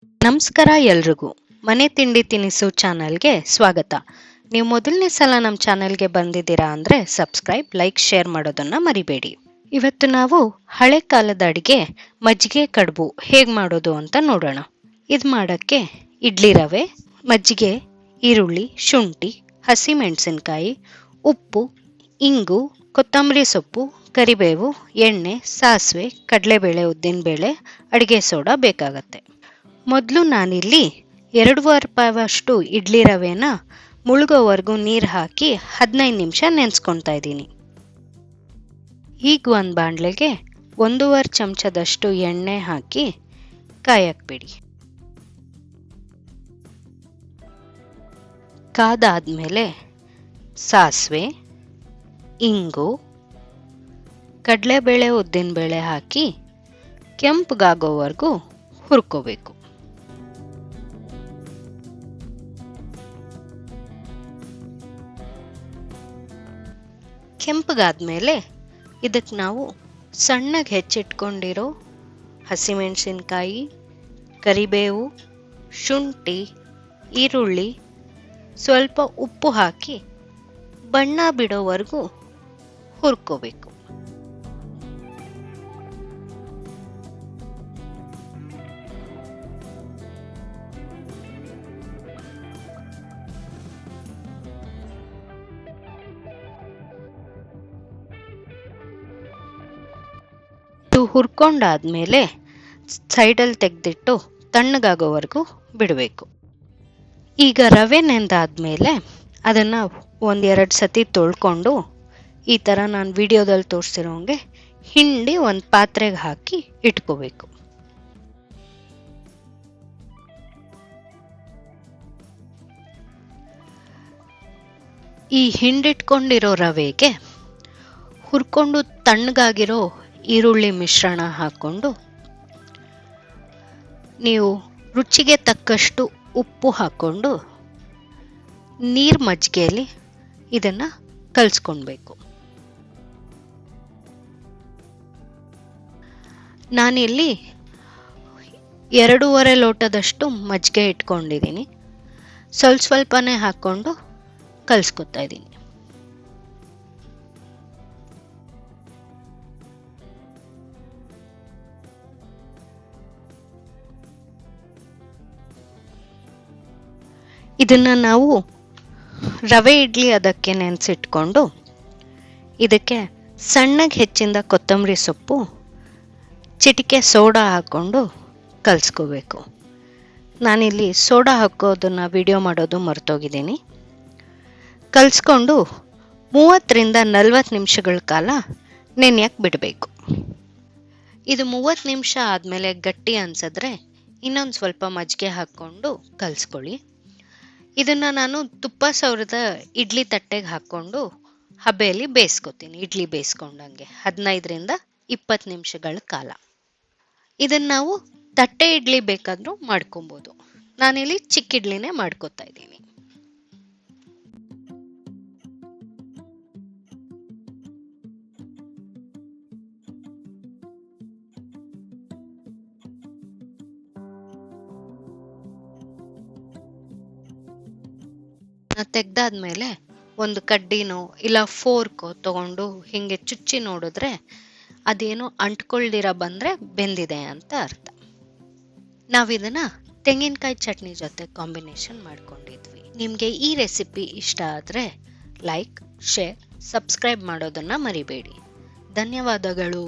ನಮಸ್ಕಾರ ಎಲ್ರಿಗೂ. ಮನೆ ತಿಂಡಿ ತಿನಿಸು ಚಾನಲ್ಗೆ ಸ್ವಾಗತ. ನೀವು ಮೊದಲನೇ ಸಲ ನಮ್ಮ ಚಾನಲ್ಗೆ ಬಂದಿದ್ದೀರಾ ಅಂದರೆ ಸಬ್ಸ್ಕ್ರೈಬ್, ಲೈಕ್, ಶೇರ್ ಮಾಡೋದನ್ನು ಮರಿಬೇಡಿ. ಇವತ್ತು ನಾವು ಹಳೆ ಕಾಲದ ಅಡಿಗೆ ಮಜ್ಜಿಗೆ ಕಡುಬು ಹೇಗೆ ಮಾಡೋದು ಅಂತ ನೋಡೋಣ. ಇದು ಮಾಡೋಕ್ಕೆ ಇಡ್ಲಿ ರವೆ, ಮಜ್ಜಿಗೆ, ಈರುಳ್ಳಿ, ಶುಂಠಿ, ಹಸಿಮೆಣಸಿನಕಾಯಿ, ಉಪ್ಪು, ಇಂಗು, ಕೊತ್ತಂಬರಿ ಸೊಪ್ಪು, ಕರಿಬೇವು, ಎಣ್ಣೆ, ಸಾಸಿವೆ, ಕಡಲೆಬೇಳೆ, ಉದ್ದಿನಬೇಳೆ, ಅಡುಗೆ ಸೋಡಾ ಬೇಕಾಗತ್ತೆ. ಮೊದಲು ನಾನಿಲ್ಲಿ 2 ಪಾವಷ್ಟು ಇಡ್ಲಿ ರವೆನ ಮುಳುಗೋವರೆಗೂ ನೀರು ಹಾಕಿ 15 ನಿಮಿಷ ನೆನೆಸ್ಕೊತಾ ಇದ್ದೀನಿ. ಈಗ ಒಂದು ಬಾಣಲೆಗೆ 1.5 ಚಮಚದಷ್ಟು ಎಣ್ಣೆ ಹಾಕಿ ಕಾಯಕ್ಬಿಡಿ. ಕಾದಾದ್ಮೇಲೆ ಸಾಸಿವೆ, ಇಂಗು, ಕಡಲೆಬೇಳೆ, ಉದ್ದಿನಬೇಳೆ ಹಾಕಿ ಕೆಂಪಗಾಗೋವರೆಗೂ ಹುರ್ಕೋಬೇಕು. ಕೆಂಪಗಾದ್ಮೇಲೆ ಇದಕ್ಕೆ ನಾವು ಸಣ್ಣಗೆ ಹೆಚ್ಚಿಟ್ಕೊಂಡಿರೋ ಹಸಿಮೆಣಸಿನಕಾಯಿ, ಕರಿಬೇವು, ಶುಂಠಿ, ಈರುಳ್ಳಿ, ಸ್ವಲ್ಪ ಉಪ್ಪು ಹಾಕಿ ಬಣ್ಣ ಬಿಡೋವರೆಗೂ ಹುರ್ಕೋಬೇಕು. ಹುರ್ಕೊಂಡಾದ್ಮೇಲೆ ಸೈಡಲ್ಲಿ ತೆಗೆದಿಟ್ಟು ತಣ್ಣಗಾಗೋವರೆಗೂ ಬಿಡಬೇಕು. ಈಗ ರವೆ ನೆಂದಾದ್ಮೇಲೆ ಅದನ್ನು 1-2 ಸತಿ ತೊಳ್ಕೊಂಡು ಈ ಥರ ನಾನು ವಿಡಿಯೋದಲ್ಲಿ ತೋರಿಸಿರೋಂಗೆ ಹಿಂಡಿ ಒಂದು ಪಾತ್ರೆಗೆ ಹಾಕಿ ಇಟ್ಕೋಬೇಕು. ಈ ಹಿಂಡಿಟ್ಕೊಂಡಿರೋ ರವೆಗೆ ಹುರ್ಕೊಂಡು ತಣ್ಣಗಾಗಿರೋ ಈರುಳ್ಳಿ ಮಿಶ್ರಣ ಹಾಕ್ಕೊಂಡು ನೀವು ರುಚಿಗೆ ತಕ್ಕಷ್ಟು ಉಪ್ಪು ಹಾಕ್ಕೊಂಡು ನೀರು ಮಜ್ಜಿಗೆಯಲ್ಲಿ ಇದನ್ನು ಕಲಿಸ್ಕೊಳ್ಬೇಕು. ನಾನಿಲ್ಲಿ 2.5 ಲೋಟದಷ್ಟು ಮಜ್ಜಿಗೆ ಇಟ್ಕೊಂಡಿದ್ದೀನಿ. ಸ್ವಲ್ಪನೇ ಹಾಕ್ಕೊಂಡು ಕಲಿಸ್ಕೊತಾ ಇದ್ದೀನಿ. ಇದನ್ನು ನಾವು ರವೆ ಇಡ್ಲಿ ಅದಕ್ಕೆ ನೆನೆಸಿಟ್ಕೊಂಡು ಇದಕ್ಕೆ ಸಣ್ಣಗೆ ಹೆಚ್ಚಿಂದ ಕೊತ್ತಂಬರಿ ಸೊಪ್ಪು, ಚಿಟಿಕೆ ಸೋಡಾ ಹಾಕ್ಕೊಂಡು ಕಲಿಸ್ಕೋಬೇಕು. ನಾನಿಲ್ಲಿ ಸೋಡಾ ಹಾಕೋದನ್ನು ವಿಡಿಯೋ ಮಾಡೋದು ಮರ್ತೋಗಿದ್ದೀನಿ. ಕಲಿಸ್ಕೊಂಡು 30-40 ನಿಮಿಷಗಳ ಕಾಲ ನೆನೆಯಕ್ಕೆ ಬಿಡಬೇಕು. ಇದು 30 ನಿಮಿಷ ಆದಮೇಲೆ ಗಟ್ಟಿ ಅನ್ಸಿದ್ರೆ ಇನ್ನೊಂದು ಸ್ವಲ್ಪ ಮಜ್ಜಿಗೆ ಹಾಕ್ಕೊಂಡು ಕಲಿಸ್ಕೊಳ್ಳಿ. ಇದನ್ನು ನಾನು ತುಪ್ಪ ಸವರಿದ ಇಡ್ಲಿ ತಟ್ಟೆಗೆ ಹಾಕ್ಕೊಂಡು ಹಬೆಯಲ್ಲಿ ಬೇಯಿಸ್ಕೊತೀನಿ. ಇಡ್ಲಿ ಬೇಯಿಸ್ಕೊಂಡಂಗೆ 15-20 ನಿಮಿಷಗಳ ಕಾಲ. ಇದನ್ನು ನಾವು ತಟ್ಟೆ ಇಡ್ಲಿ ಬೇಕಾದರೂ ಮಾಡ್ಕೊಬೋದು. ನಾನಿಲ್ಲಿ ಚಿಕ್ಕ ಇಡ್ಲಿನೇ ಮಾಡ್ಕೊತಾ ಇದ್ದೀನಿ. ತೆಗ್ದಾದ್ಮೇಲೆ ಒಂದು ಕಡ್ಡಿನೋ ಇಲ್ಲ ಫೋರ್ಕೋ ತಗೊಂಡು ಹಿಂಗೆ ಚುಚ್ಚಿ ನೋಡಿದ್ರೆ ಅದೇನೋ ಅಂಟ್ಕೊಳ್ದಿರ ಬಂದರೆ ಬೆಂದಿದೆ ಅಂತ ಅರ್ಥ. ನಾವಿದನ್ನು ತೆಂಗಿನಕಾಯಿ ಚಟ್ನಿ ಜೊತೆ ಕಾಂಬಿನೇಷನ್ ಮಾಡ್ಕೊಂಡಿದ್ವಿ. ನಿಮಗೆ ಈ ರೆಸಿಪಿ ಇಷ್ಟ ಆದರೆ ಲೈಕ್, ಶೇರ್, ಸಬ್ಸ್ಕ್ರೈಬ್ ಮಾಡೋದನ್ನು ಮರಿಬೇಡಿ. ಧನ್ಯವಾದಗಳು.